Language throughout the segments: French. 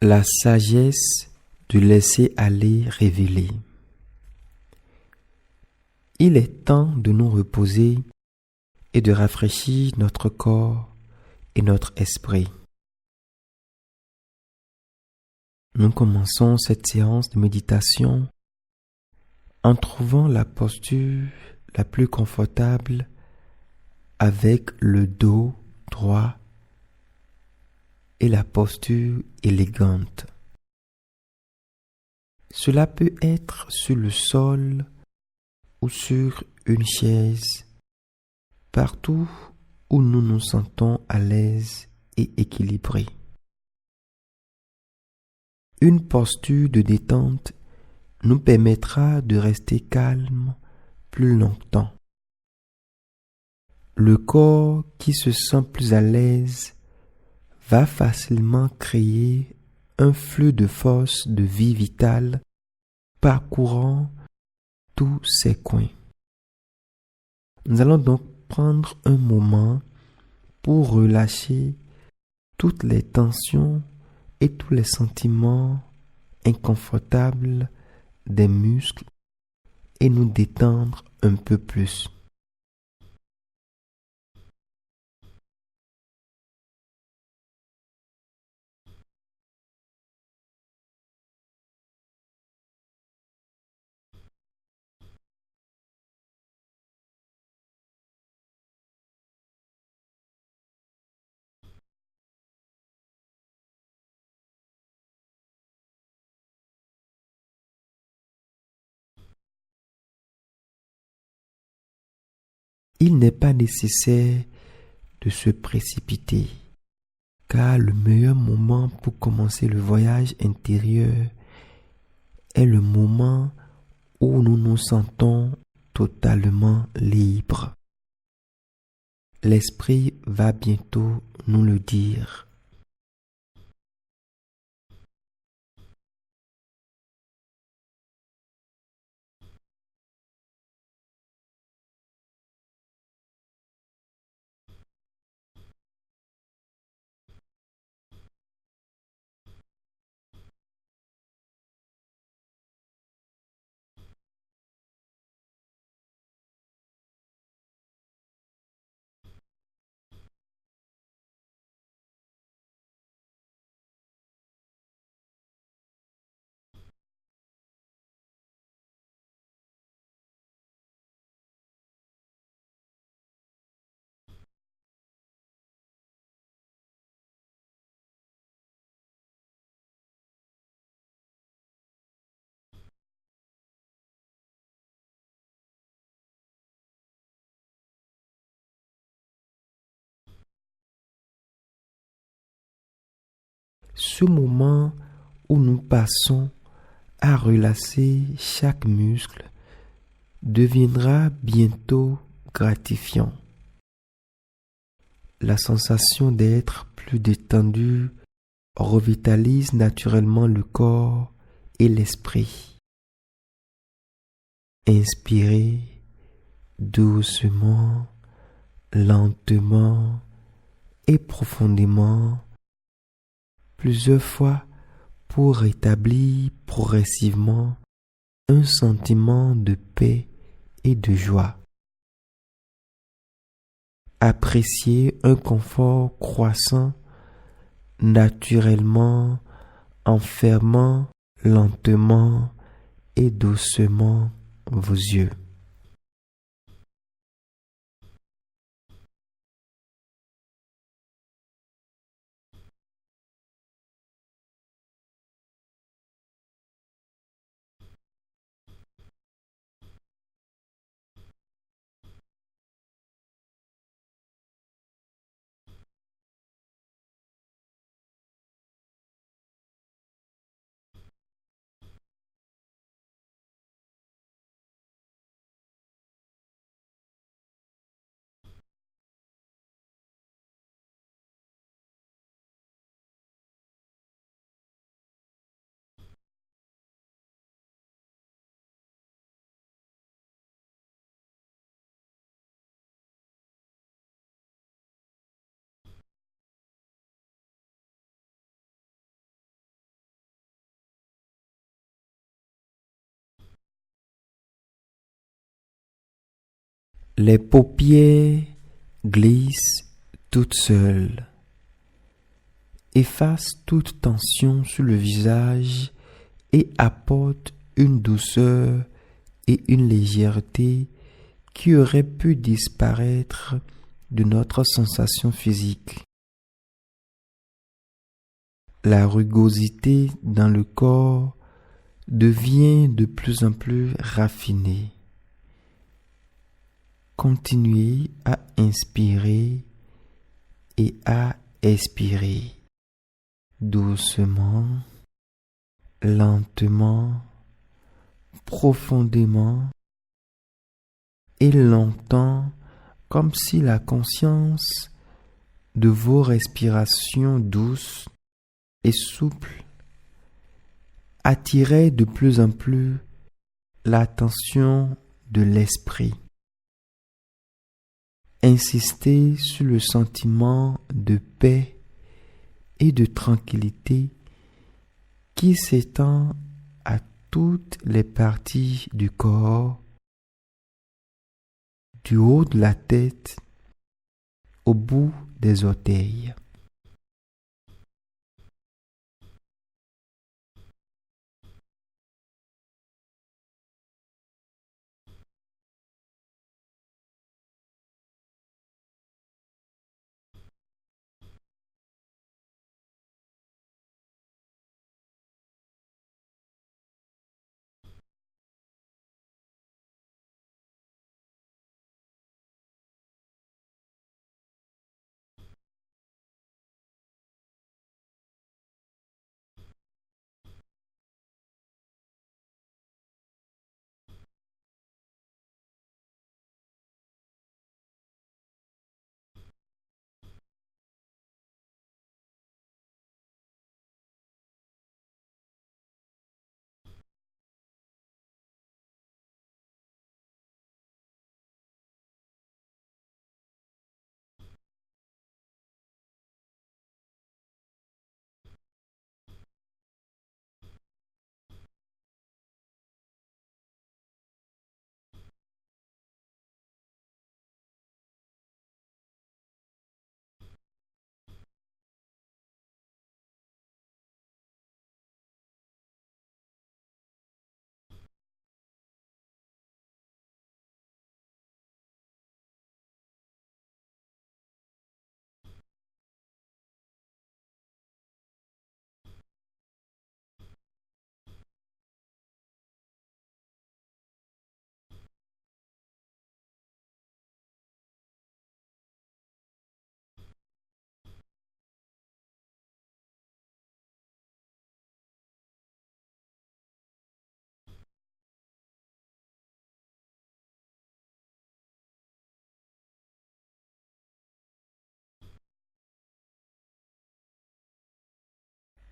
La sagesse de laisser aller révélée. Il est temps de nous reposer et de rafraîchir notre corps et notre esprit. Nous commençons cette séance de méditation en trouvant la posture la plus confortable avec le dos droit et la posture élégante. Cela peut être sur le sol ou sur une chaise, partout où nous nous sentons à l'aise et équilibrés. Une posture de détente nous permettra de rester calme plus longtemps. Le corps qui se sent plus à l'aise va facilement créer un flux de force de vie vitale parcourant tous ses coins. Nous allons donc prendre un moment pour relâcher toutes les tensions et tous les sentiments inconfortables des muscles et nous détendre un peu plus. Il n'est pas nécessaire de se précipiter, car le meilleur moment pour commencer le voyage intérieur est le moment où nous nous sentons totalement libres. L'esprit va bientôt nous le dire. Ce moment où nous passons à relâcher chaque muscle deviendra bientôt gratifiant. La sensation d'être plus détendu revitalise naturellement le corps et l'esprit. Inspirez doucement, lentement et profondément plusieurs fois pour rétablir progressivement un sentiment de paix et de joie. Appréciez un confort croissant naturellement en fermant lentement et doucement vos yeux. Les paupières glissent toutes seules. Efface toute tension sur le visage et apporte une douceur et une légèreté qui auraient pu disparaître de notre sensation physique. La rugosité dans le corps devient de plus en plus raffinée. Continuez à inspirer et à expirer doucement, lentement, profondément et longtemps, comme si la conscience de vos respirations douces et souples attirait de plus en plus l'attention de l'esprit. Insistez sur le sentiment de paix et de tranquillité qui s'étend à toutes les parties du corps, du haut de la tête au bout des orteils.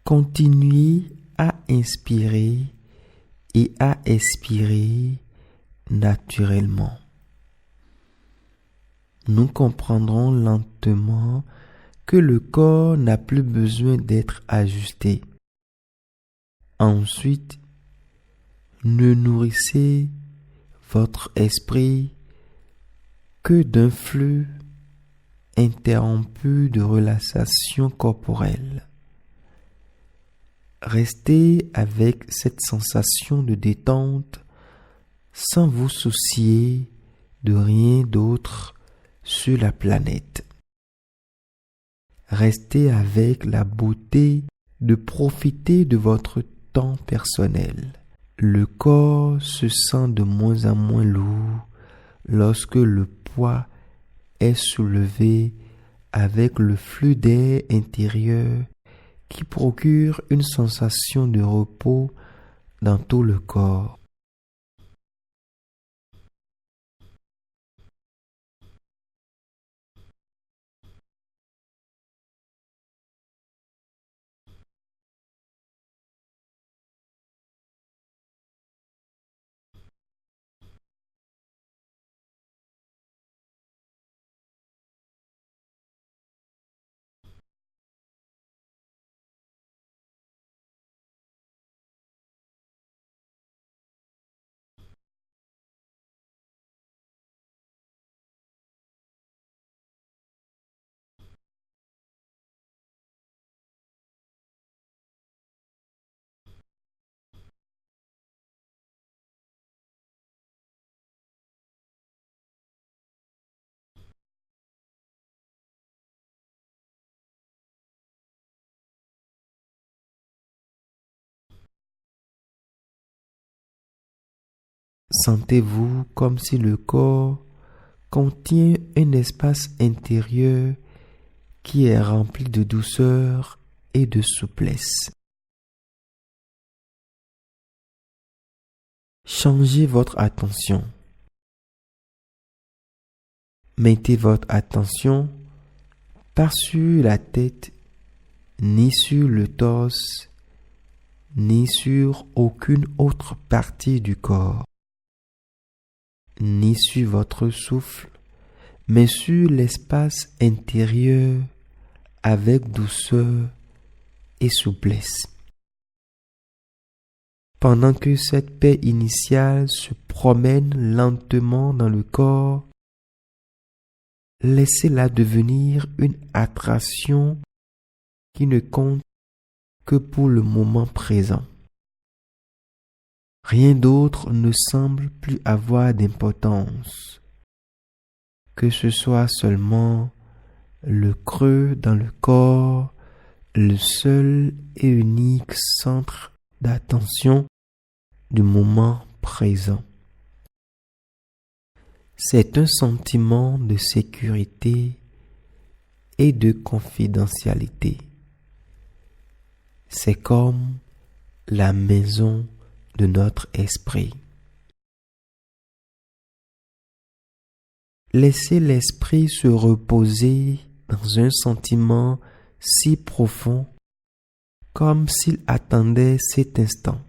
Continuez à inspirer et à expirer naturellement. Nous comprendrons lentement que le corps n'a plus besoin d'être ajusté. Ensuite, ne nourrissez votre esprit que d'un flux interrompu de relaxation corporelle. Restez avec cette sensation de détente sans vous soucier de rien d'autre sur la planète. Restez avec la beauté de profiter de votre temps personnel. Le corps se sent de moins en moins lourd lorsque le poids est soulevé avec le flux d'air intérieur qui procure une sensation de repos dans tout le corps. Sentez-vous comme si le corps contient un espace intérieur qui est rempli de douceur et de souplesse. Changez votre attention. Mettez votre attention pas sur la tête, ni sur le torse, ni sur aucune autre partie du corps, ni sur votre souffle, mais sur l'espace intérieur avec douceur et souplesse. Pendant que cette paix initiale se promène lentement dans le corps, laissez-la devenir une attraction qui ne compte que pour le moment présent. Rien d'autre ne semble plus avoir d'importance, que ce soit seulement le creux dans le corps, le seul et unique centre d'attention du moment présent. C'est un sentiment de sécurité et de confidentialité. C'est comme la maison de notre esprit. Laissez l'esprit se reposer dans un sentiment si profond comme s'il attendait cet instant.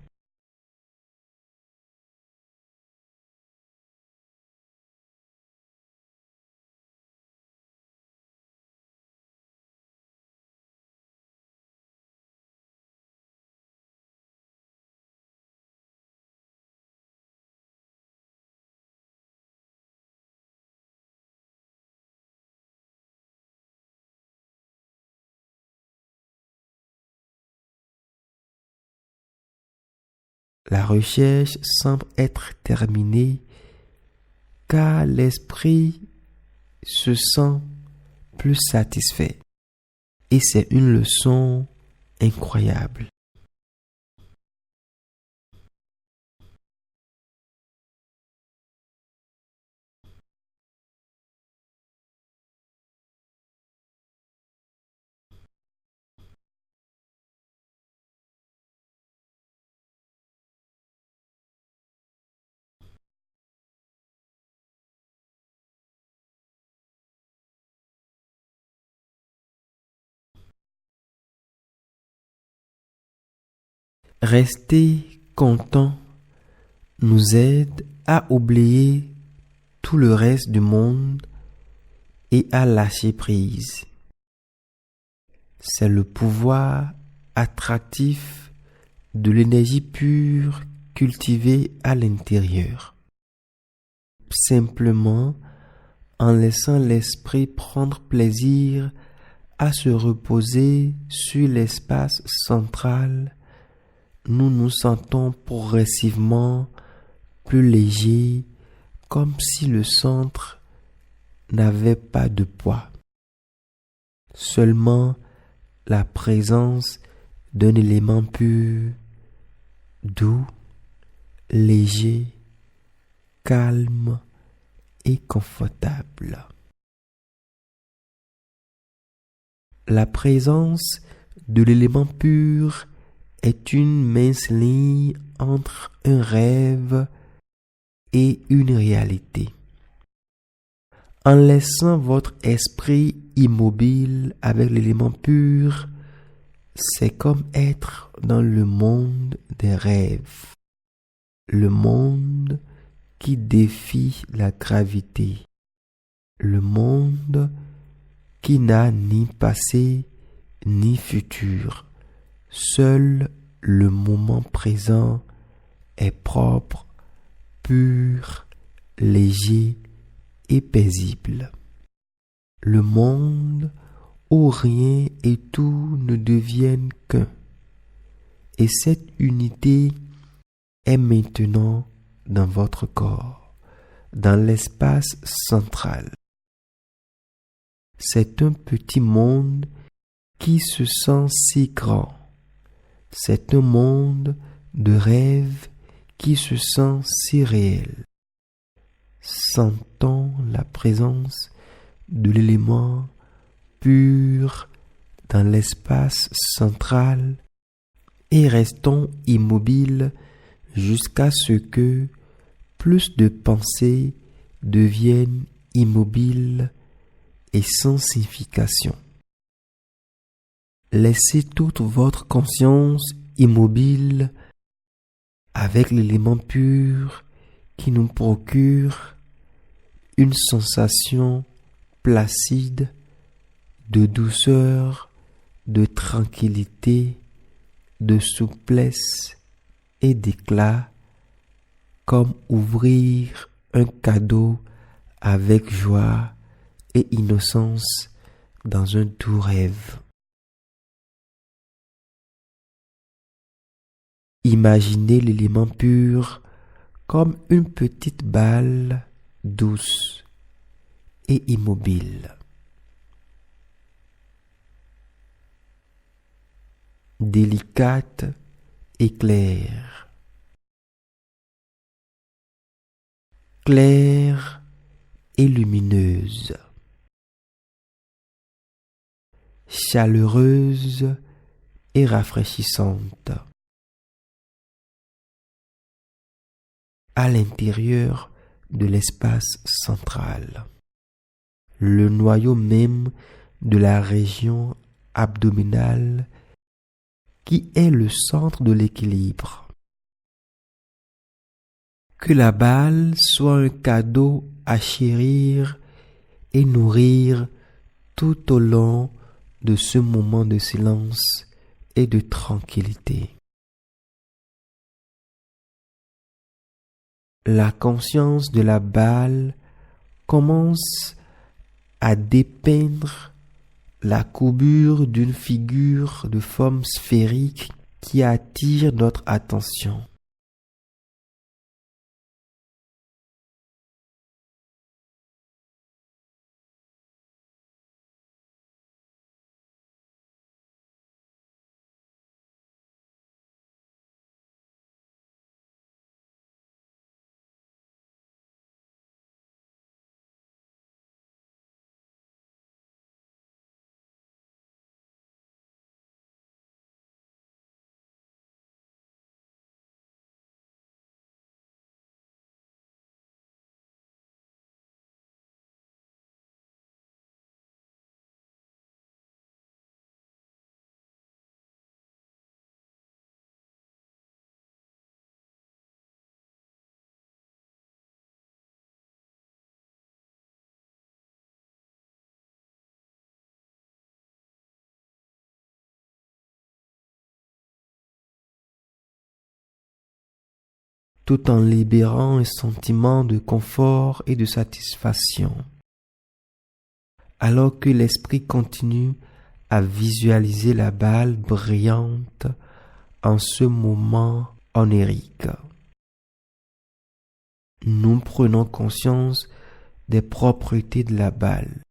La recherche semble être terminée car l'esprit se sent plus satisfait et c'est une leçon incroyable. Rester content nous aide à oublier tout le reste du monde et à lâcher prise. C'est le pouvoir attractif de l'énergie pure cultivée à l'intérieur. Simplement, en laissant l'esprit prendre plaisir à se reposer sur l'espace central, nous nous sentons progressivement plus légers, comme si le centre n'avait pas de poids. Seulement la présence d'un élément pur, doux, léger, calme et confortable. La présence de l'élément pur est une mince ligne entre un rêve et une réalité. En laissant votre esprit immobile avec l'élément pur, c'est comme être dans le monde des rêves, le monde qui défie la gravité, le monde qui n'a ni passé ni futur. Seul le moment présent est propre, pur, léger et paisible. Le monde où rien et tout ne deviennent qu'un. Et cette unité est maintenant dans votre corps, dans l'espace central. C'est un petit monde qui se sent si grand. C'est un monde de rêve qui se sent si réel. Sentons la présence de l'élément pur dans l'espace central et restons immobiles jusqu'à ce que plus de pensées deviennent immobiles et sans signification. Laissez toute votre conscience immobile avec l'élément pur qui nous procure une sensation placide de douceur, de tranquillité, de souplesse et d'éclat, comme ouvrir un cadeau avec joie et innocence dans un doux rêve. Imaginez l'élément pur comme une petite balle douce et immobile. Délicate et claire. Claire et lumineuse. Chaleureuse et rafraîchissante. À l'intérieur de l'espace central, le noyau même de la région abdominale qui est le centre de l'équilibre. Que la balle soit un cadeau à chérir et nourrir tout au long de ce moment de silence et de tranquillité. La conscience de la balle commence à dépeindre la courbure d'une figure de forme sphérique qui attire notre attention. Tout en libérant un sentiment de confort et de satisfaction, alors que l'esprit continue à visualiser la balle brillante en ce moment onirique. Nous prenons conscience des propriétés de la balle.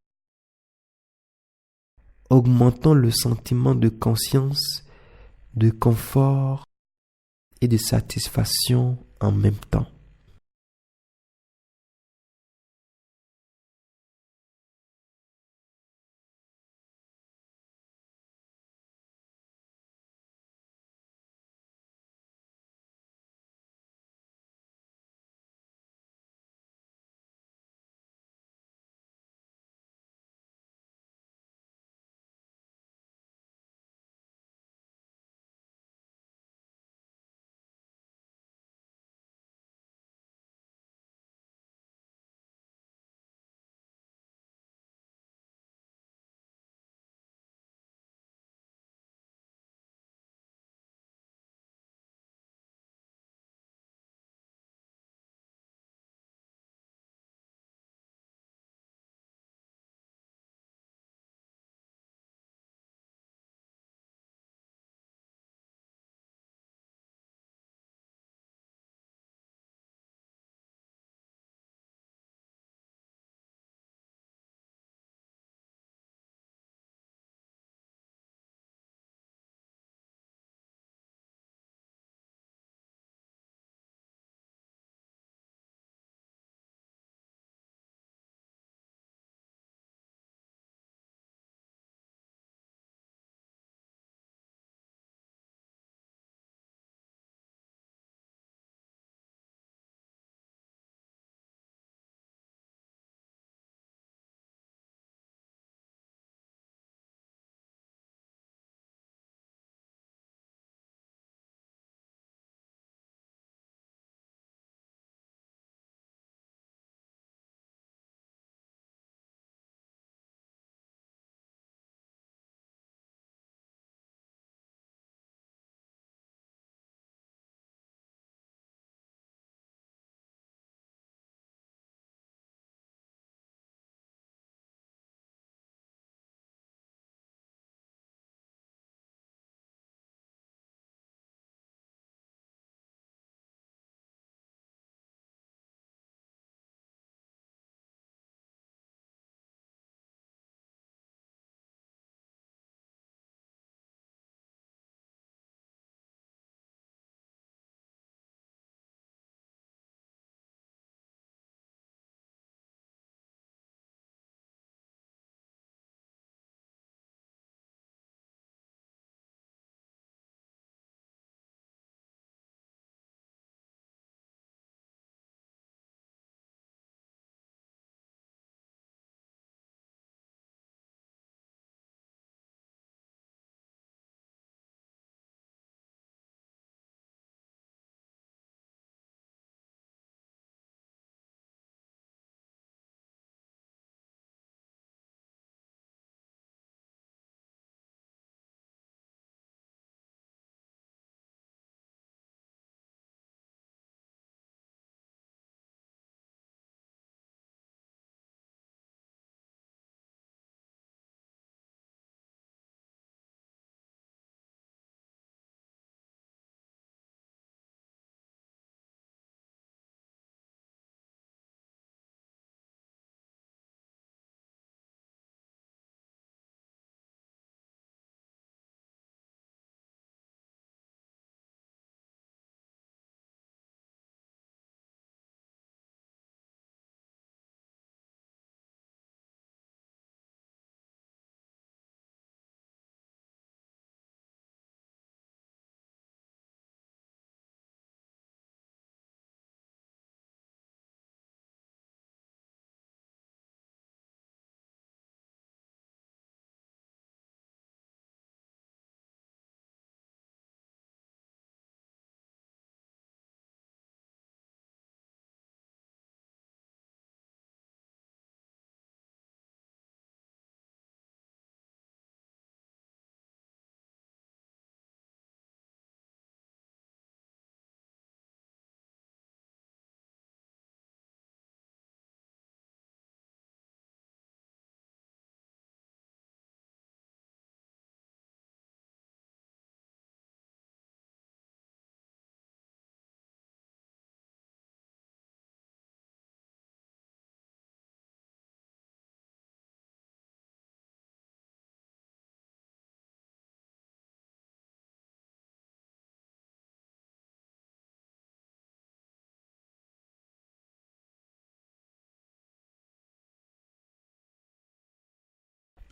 Augmentons le sentiment de conscience, de confort et de satisfaction en même temps.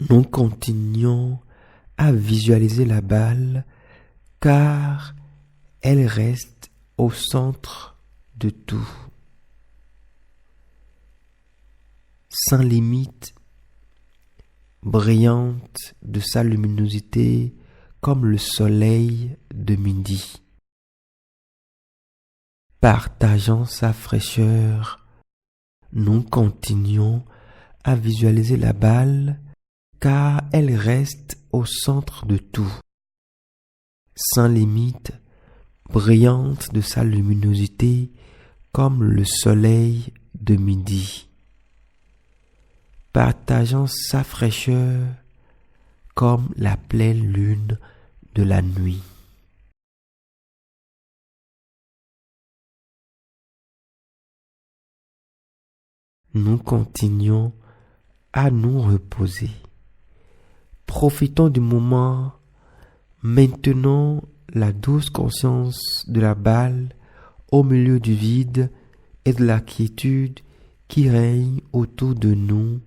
Nous continuons à visualiser la balle car elle reste au centre de tout, sans limite, brillante de sa luminosité comme le soleil de midi, partageant sa fraîcheur. Nous continuons à visualiser la balle car elle reste au centre de tout, sans limite, brillante de sa luminosité comme le soleil de midi, partageant sa fraîcheur comme la pleine lune de la nuit. Nous continuons à nous reposer. Profitons du moment, maintenant la douce conscience de la balle au milieu du vide et de la quiétude qui règne autour de nous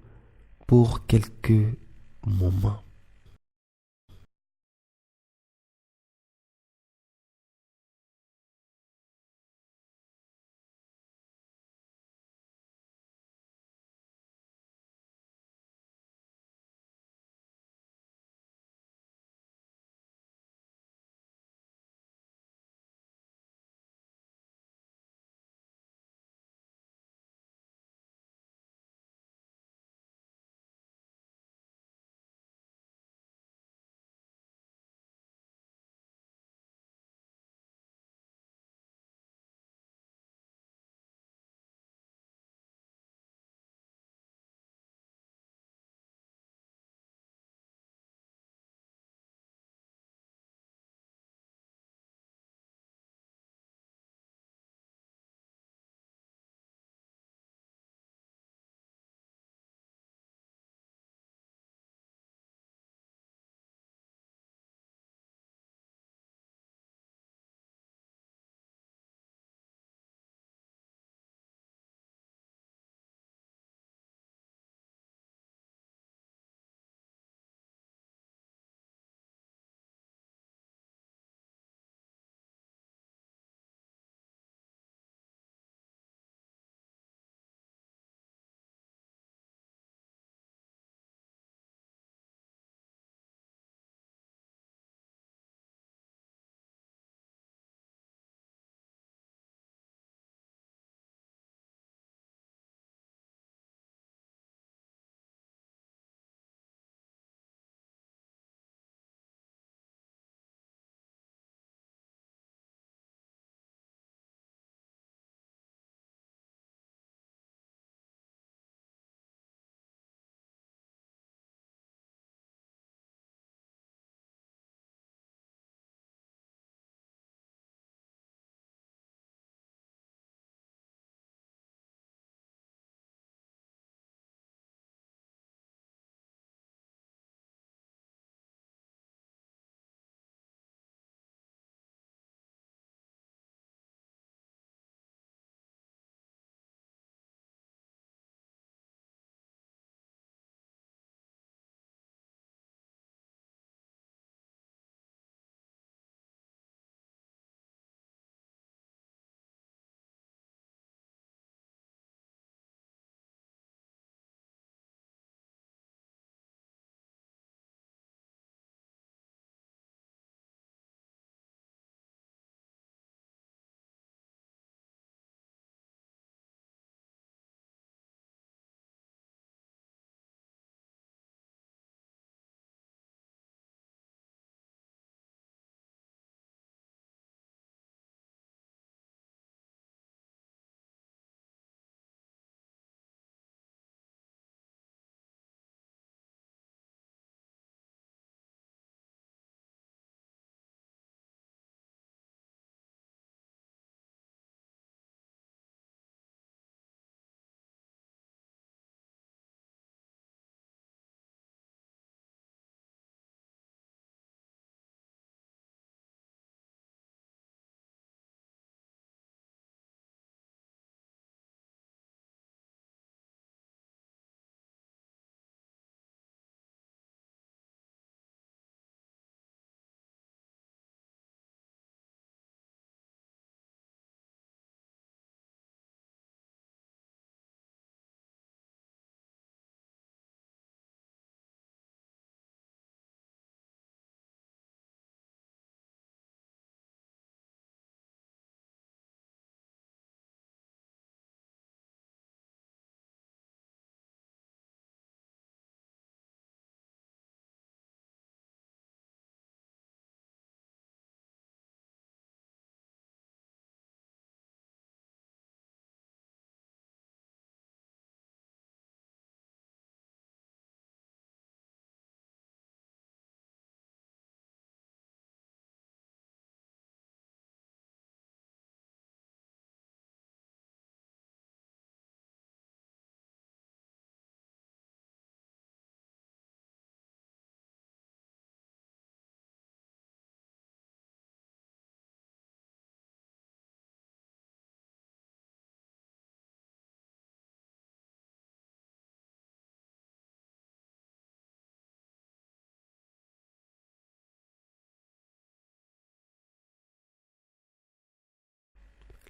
pour quelques moments.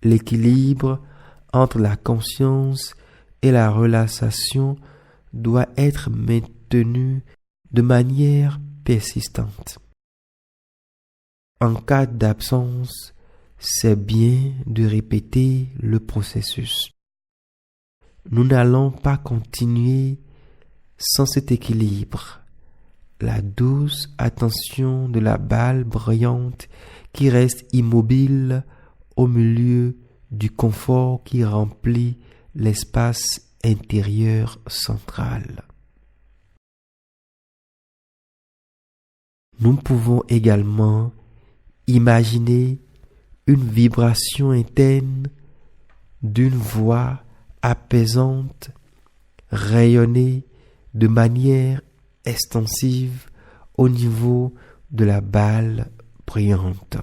L'équilibre entre la conscience et la relaxation doit être maintenu de manière persistante. En cas d'absence, c'est bien de répéter le processus. Nous n'allons pas continuer sans cet équilibre. La douce attention de la balle brillante qui reste immobile au milieu du confort qui remplit l'espace intérieur central. Nous pouvons également imaginer une vibration interne d'une voix apaisante rayonner de manière extensive au niveau de la balle brillante.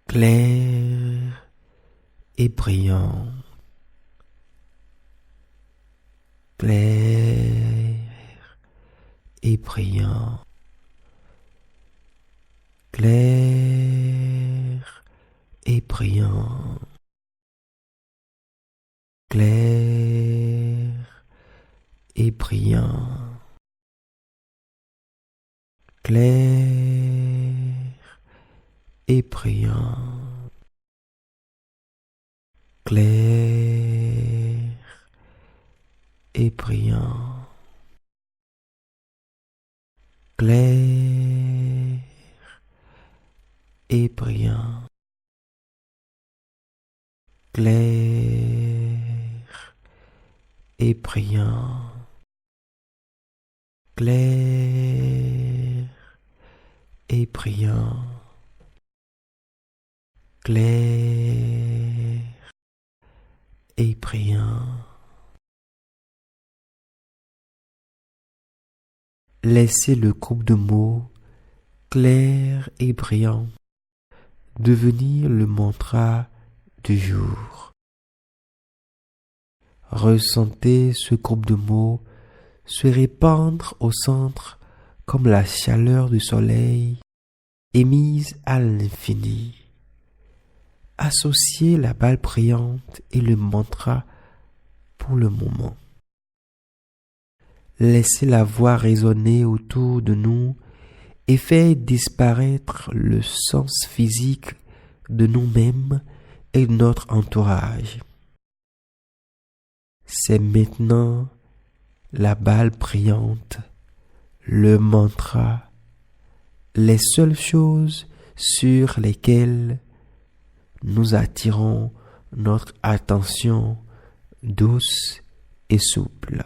Clair et brillant. Clair et brillant. Clair et brillant. Clair et brillant. Clair et brillant. Clair et brillant. Clair et brillant. Clair et brillant. Clair et brillant. Clair et brillant. Laissez le groupe de mots clair et brillant devenir le mantra du jour. Ressentez ce groupe de mots se répandre au centre comme la chaleur du soleil émise à l'infini. Associez la balle brillante et le mantra pour le moment. Laissez la voix résonner autour de nous et faire disparaître le sens physique de nous-mêmes et de notre entourage. C'est maintenant la balle brillante, le mantra, les seules choses sur lesquelles nous attirons notre attention douce et souple.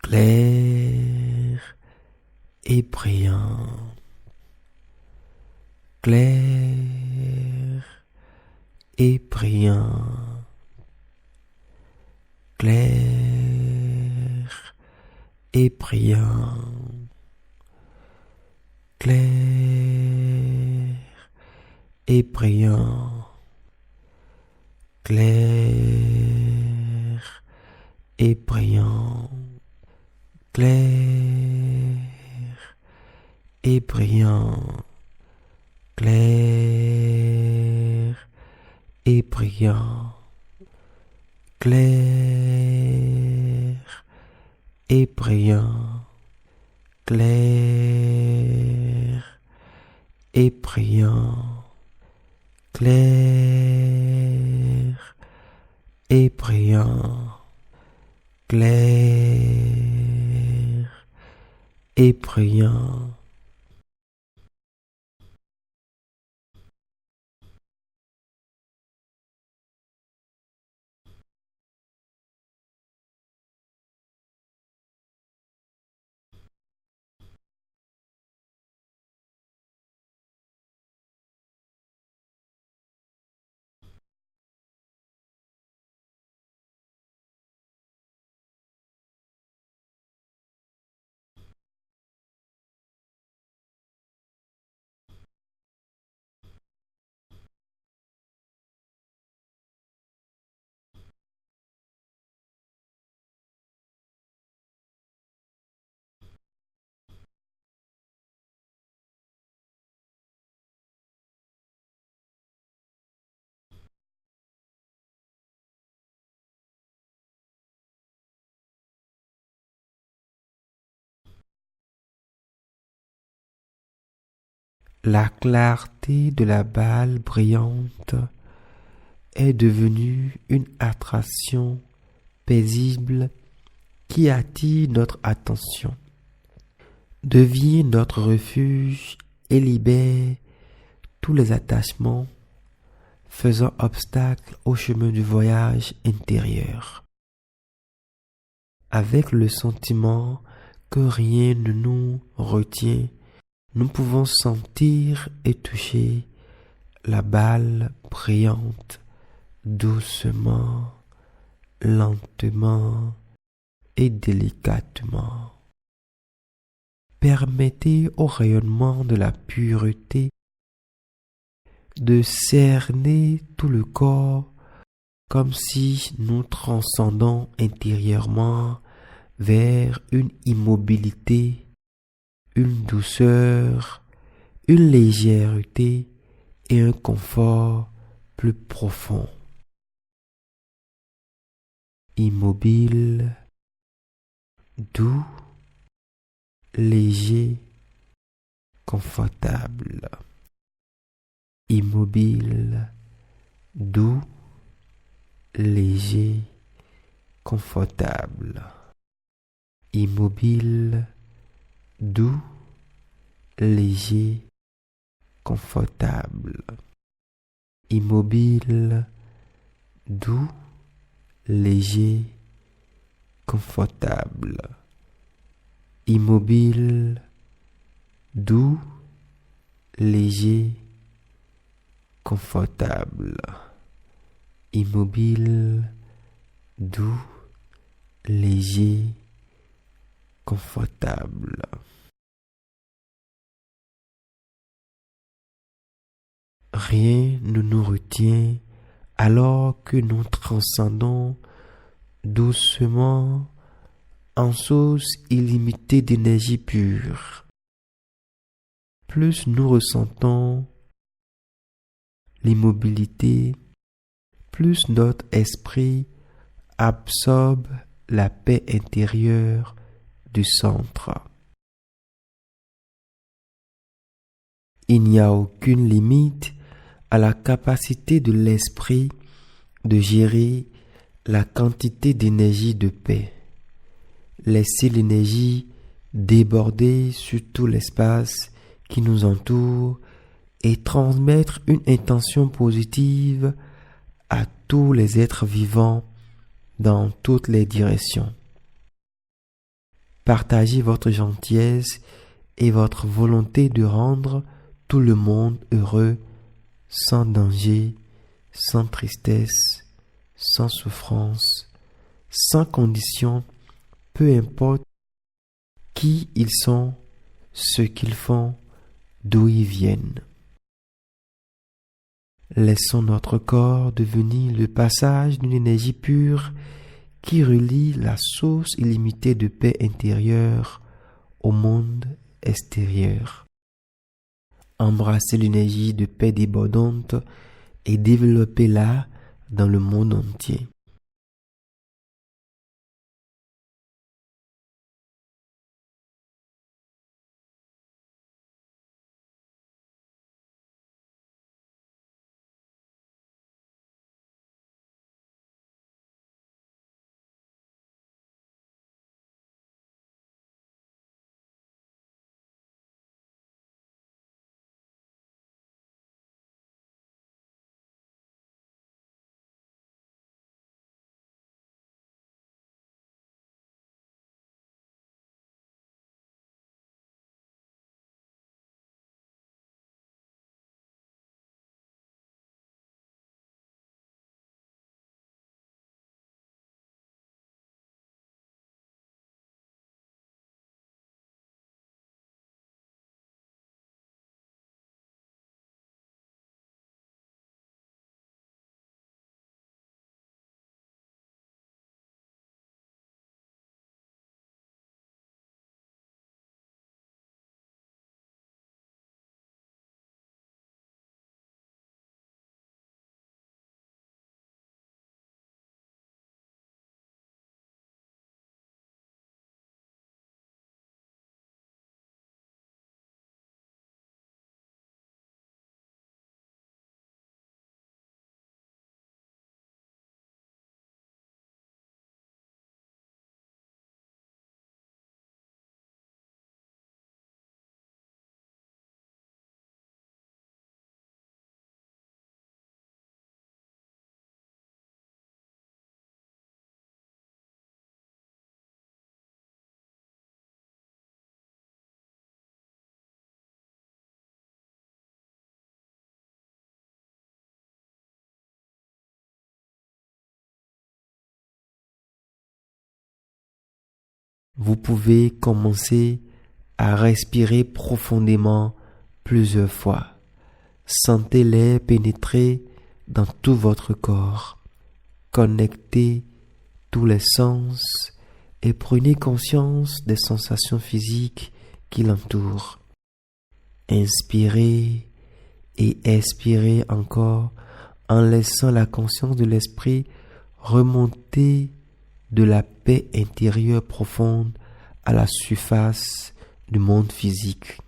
clair et brillant, clair et brillant, clair et brillant, clair et brillant, clair et brillant, clair et brillant, clair et brillant, clair et brillant, clair et brillant, clair et brillant, clair et brillant. La clarté de la balle brillante est devenue une attraction paisible qui attire notre attention, devient notre refuge et libère tous les attachements faisant obstacle au chemin du voyage intérieur. Avec le sentiment que rien ne nous retient, nous pouvons sentir et toucher la balle brillante doucement, lentement et délicatement. Permettez au rayonnement de la pureté de cerner tout le corps comme si nous transcendons intérieurement vers une immobilité, une douceur, une légèreté et un confort plus profond. Immobile, doux, léger, confortable. Immobile, doux, léger, confortable. Immobile, doux, léger, confortable. Immobile, doux, léger, confortable. Immobile, doux, léger, confortable. Immobile, doux, léger, confortable. Rien ne nous retient alors que nous transcendons doucement en source illimitée d'énergie pure. Plus nous ressentons l'immobilité, plus notre esprit absorbe la paix intérieure du centre. Il n'y a aucune limite à la capacité de l'esprit de gérer la quantité d'énergie de paix. Laissez l'énergie déborder sur tout l'espace qui nous entoure et transmettre une intention positive à tous les êtres vivants dans toutes les directions. Partagez votre gentillesse et votre volonté de rendre tout le monde heureux, sans danger, sans tristesse, sans souffrance, sans condition, peu importe qui ils sont, ce qu'ils font, d'où ils viennent. Laissons notre corps devenir le passage d'une énergie pure qui relie la source illimitée de paix intérieure au monde extérieur. Embrassez l'énergie de paix débordante et développez-la dans le monde entier. Vous pouvez commencer à respirer profondément plusieurs fois. Sentez l'air pénétrer dans tout votre corps. Connectez tous les sens et prenez conscience des sensations physiques qui l'entourent. Inspirez et expirez encore en laissant la conscience de l'esprit remonter de la paix intérieure profonde à la surface du monde physique.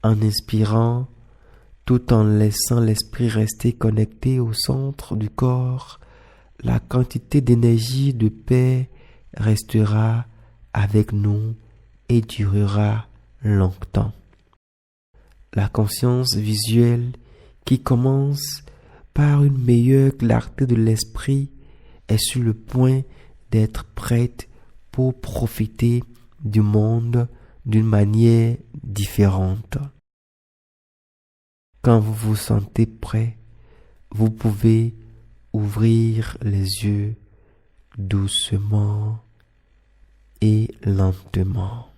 En inspirant, tout en laissant l'esprit rester connecté au centre du corps, la quantité d'énergie de paix restera avec nous et durera longtemps. La conscience visuelle qui commence par une meilleure clarté de l'esprit est sur le point d'être prête pour profiter du monde d'une manière différente. Quand vous vous sentez prêt, vous pouvez ouvrir les yeux doucement et lentement.